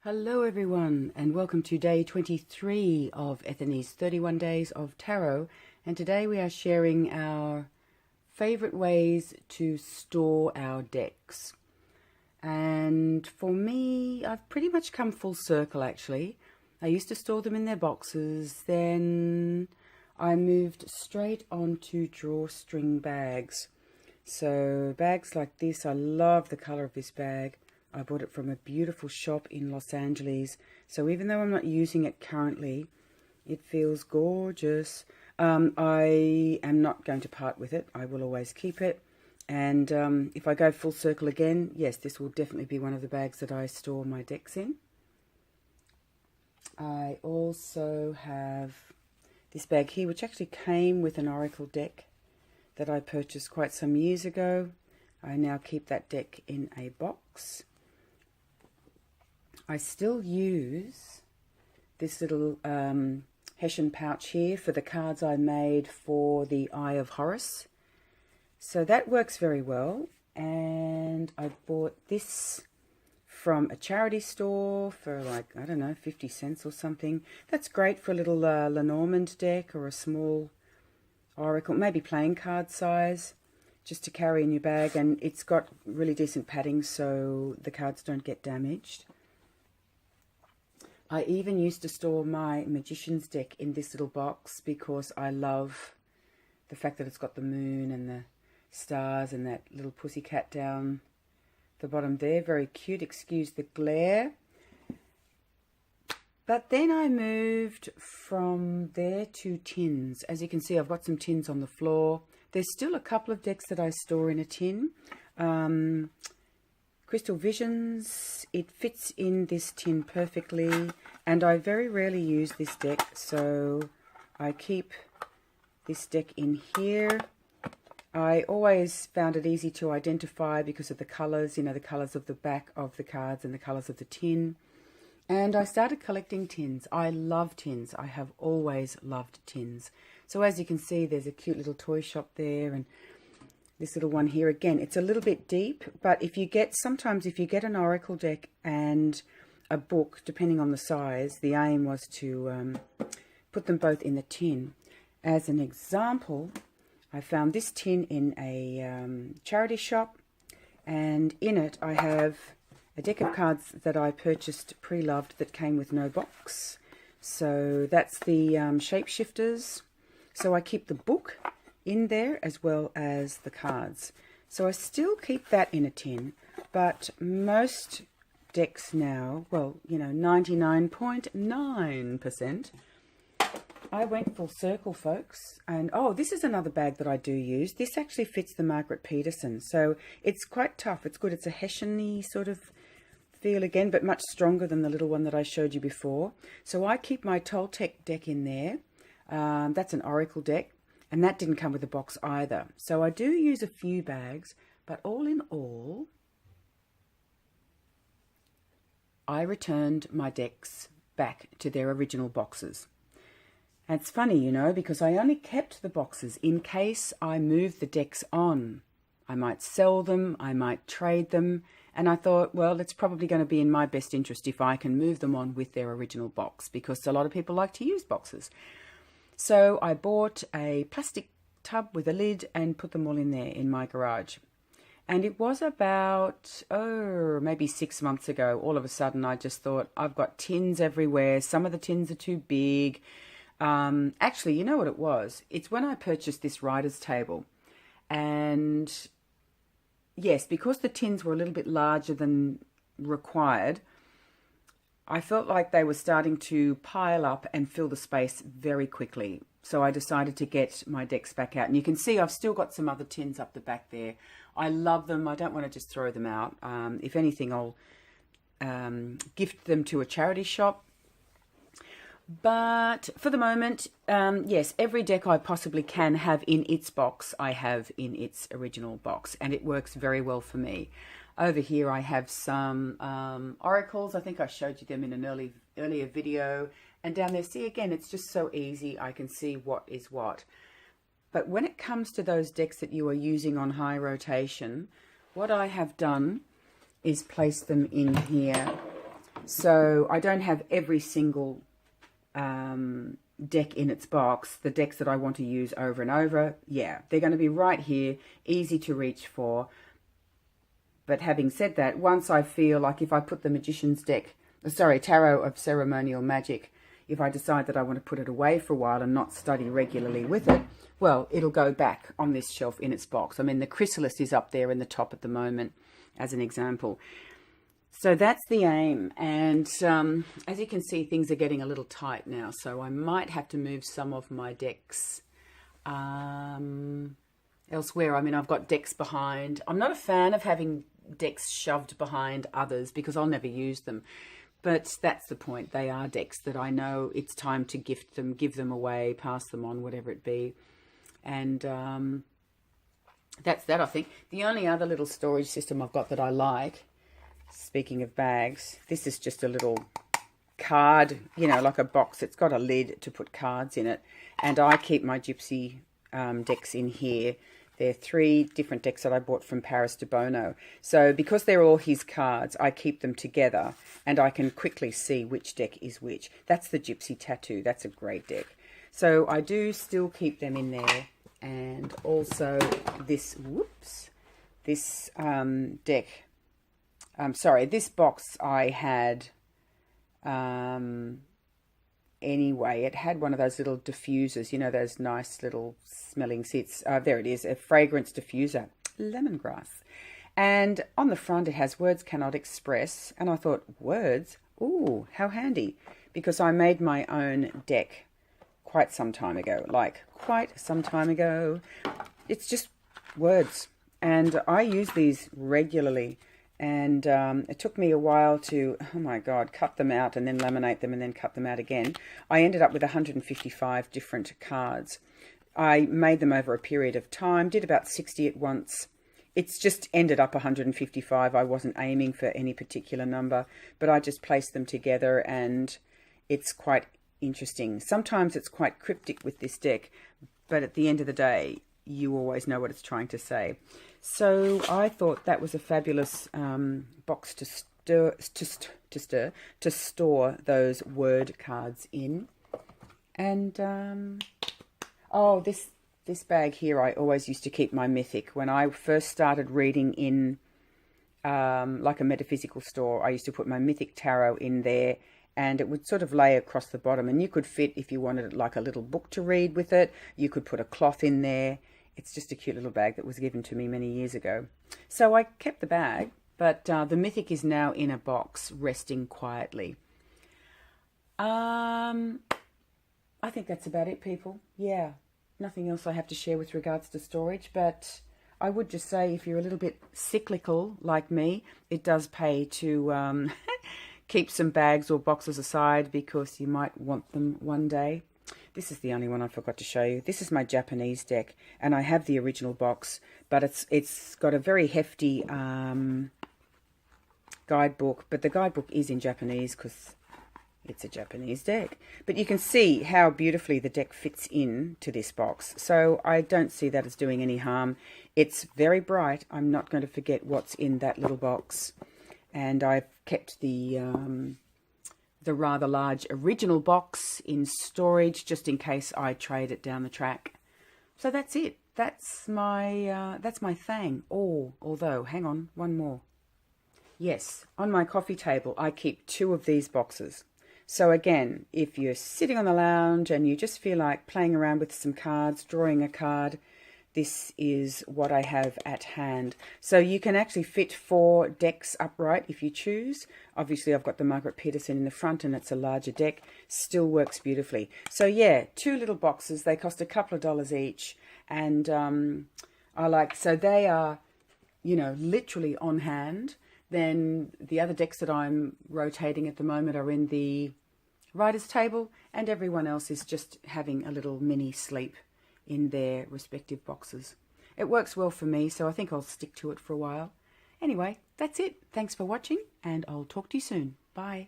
Hello everyone, and welcome to day 23 of Ethony's 31 Days of Tarot. And today we are sharing our favorite ways to store our decks. And for me, I've pretty much come full circle actually. I used to store them in their boxes, then I moved straight onto drawstring bags. So bags like this, I love the color of this bag. I bought it from a beautiful shop in Los Angeles. So even though I'm not using it currently, it feels gorgeous. I am not going to part with it. I will always keep it. And if I go full circle again, yes, this will definitely be one of the bags that I store my decks in. I also have this bag here, which actually came with an oracle deck that I purchased quite some years ago. I now keep that deck in a box. I still use this little Hessian pouch here for the cards I made for the Eye of Horus. So that works very well. And I bought this from a charity store for like, I don't know, 50 cents or something. That's great for a little Lenormand deck or a small oracle, maybe playing card size, just to carry in your bag. And it's got really decent padding so the cards don't get damaged. I even used to store my Magician's deck in this little box because I love the fact that it's got the moon and the stars and that little pussycat down the bottom there. Very cute, excuse the glare. But then I moved from there to tins. As you can see, I've got some tins on the floor. There's still a couple of decks that I store in a tin. Crystal Visions, it fits in this tin perfectly, and I very rarely use this deck, so I keep this deck in here. I always found it easy to identify because of the colours, you know, the colours of the back of the cards and the colours of the tin. And I started collecting tins. I love tins. I have always loved tins. So as you can see, there's a cute little toy shop there, and this little one here, again, it's a little bit deep, but sometimes if you get an oracle deck and a book, depending on the size, the aim was to put them both in the tin. As an example, I found this tin in a charity shop, and in it I have a deck of cards that I purchased pre-loved that came with no box. So that's the Shapeshifters. So I keep the book in there as well as the cards. So I still keep that in a tin, but most decks now, well, you know, 99.9%, I went full circle, folks. And oh, this is another bag that I do use. This actually fits the Margaret Peterson, so it's quite tough. It's good. It's a Hessian-y sort of feel again, but much stronger than the little one that I showed you before. So I keep my Toltec deck in there. That's an oracle deck. And that didn't come with a box either. So I do use a few bags, but all in all, I returned my decks back to their original boxes. And it's funny, you know, because I only kept the boxes in case I moved the decks on. I might sell them, I might trade them, and I thought, well, it's probably going to be in my best interest if I can move them on with their original box, because a lot of people like to use boxes. So I bought a plastic tub with a lid and put them all in there in my garage. And it was about, maybe 6 months ago, all of a sudden I just thought, I've got tins everywhere. Some of the tins are too big. Actually, you know what it was? It's when I purchased this writer's table. And yes, because the tins were a little bit larger than required, I felt like they were starting to pile up and fill the space very quickly. So I decided to get my decks back out. And you can see I've still got some other tins up the back there. I love them. I don't want to just throw them out. If anything, I'll gift them to a charity shop. But for the moment, yes, every deck I possibly can have in its box, I have in its original box. And it works very well for me. Over here I have some oracles. I think I showed you them in an earlier video. And down there, see, again, it's just so easy. I can see what is what. But when it comes to those decks that you are using on high rotation, what I have done is place them in here. So I don't have every single deck in its box. The decks that I want to use over and over, yeah, they're going to be right here, easy to reach for. But having said that, once I feel like if I put the Magician's deck, Tarot of Ceremonial Magic, if I decide that I want to put it away for a while and not study regularly with it, well, it'll go back on this shelf in its box. I mean, the Chrysalis is up there in the top at the moment, as an example. So that's the aim. And as you can see, things are getting a little tight now. So I might have to move some of my decks elsewhere. I mean, I've got decks behind. I'm not a fan of having decks shoved behind others because I'll never use them. But that's the point. They are decks that I know it's time to gift them, give them away, pass them on, whatever it be. And that's that, I think. The only other little storage system I've got that I like, speaking of bags, this is just a little card, you know, like a box. It's got a lid to put cards in it. And I keep my Gypsy decks in here. There are 3 different decks that I bought from Paris de Bono. So because they're all his cards, I keep them together and I can quickly see which deck is which. That's the Gypsy Tattoo. That's a great deck. So I do still keep them in there. And also this, this deck, this box I had, anyway, it had one of those little diffusers, you know, those nice little smelling scents. There it is, a fragrance diffuser, lemongrass. And on the front it has words cannot express. And I thought, words? Ooh, how handy. Because I made my own deck quite some time ago, It's just words. And I use these regularly. And it took me a while to, oh my God, cut them out and then laminate them and then cut them out again. I ended up with 155 different cards. I made them over a period of time, did about 60 at once. It's just ended up 155. I wasn't aiming for any particular number, but I just placed them together and it's quite interesting. Sometimes it's quite cryptic with this deck, but at the end of the day, you always know what it's trying to say. So I thought that was a fabulous box to store those word cards in. And oh, this bag here, I always used to keep my mythic. When I first started reading in like a metaphysical store, I used to put my mythic tarot in there, and it would sort of lay across the bottom, and you could fit, if you wanted like a little book to read with it, you could put a cloth in there. It's just a cute little bag that was given to me many years ago. So I kept the bag, but the mythic is now in a box, resting quietly. I think that's about it, people. Yeah, nothing else I have to share with regards to storage, but I would just say if you're a little bit cyclical like me, it does pay to keep some bags or boxes aside because you might want them one day. This is the only one I forgot to show you. This is my Japanese deck, and I have the original box, but it's got a very hefty guidebook, but the guidebook is in Japanese because it's a Japanese deck. But you can see how beautifully the deck fits in to this box, so I don't see that as doing any harm. It's very bright. I'm not going to forget what's in that little box, and I've kept the rather large original box in storage just in case I trade it down the track. So that's it. That's my thing. Oh, although, hang on, one more. Yes, on my coffee table I keep 2 of these boxes. So again, if you're sitting on the lounge and you just feel like playing around with some cards, drawing a card, this is what I have at hand. So you can actually fit 4 decks upright if you choose. Obviously, I've got the Margaret Peterson in the front and it's a larger deck. Still works beautifully. So yeah, 2 little boxes. They cost a couple of dollars each. And so they are, you know, literally on hand. Then the other decks that I'm rotating at the moment are in the writer's table, and everyone else is just having a little mini sleep in their respective boxes. It works well for me, so I think I'll stick to it for a while. Anyway, that's it. Thanks for watching, and I'll talk to you soon. Bye.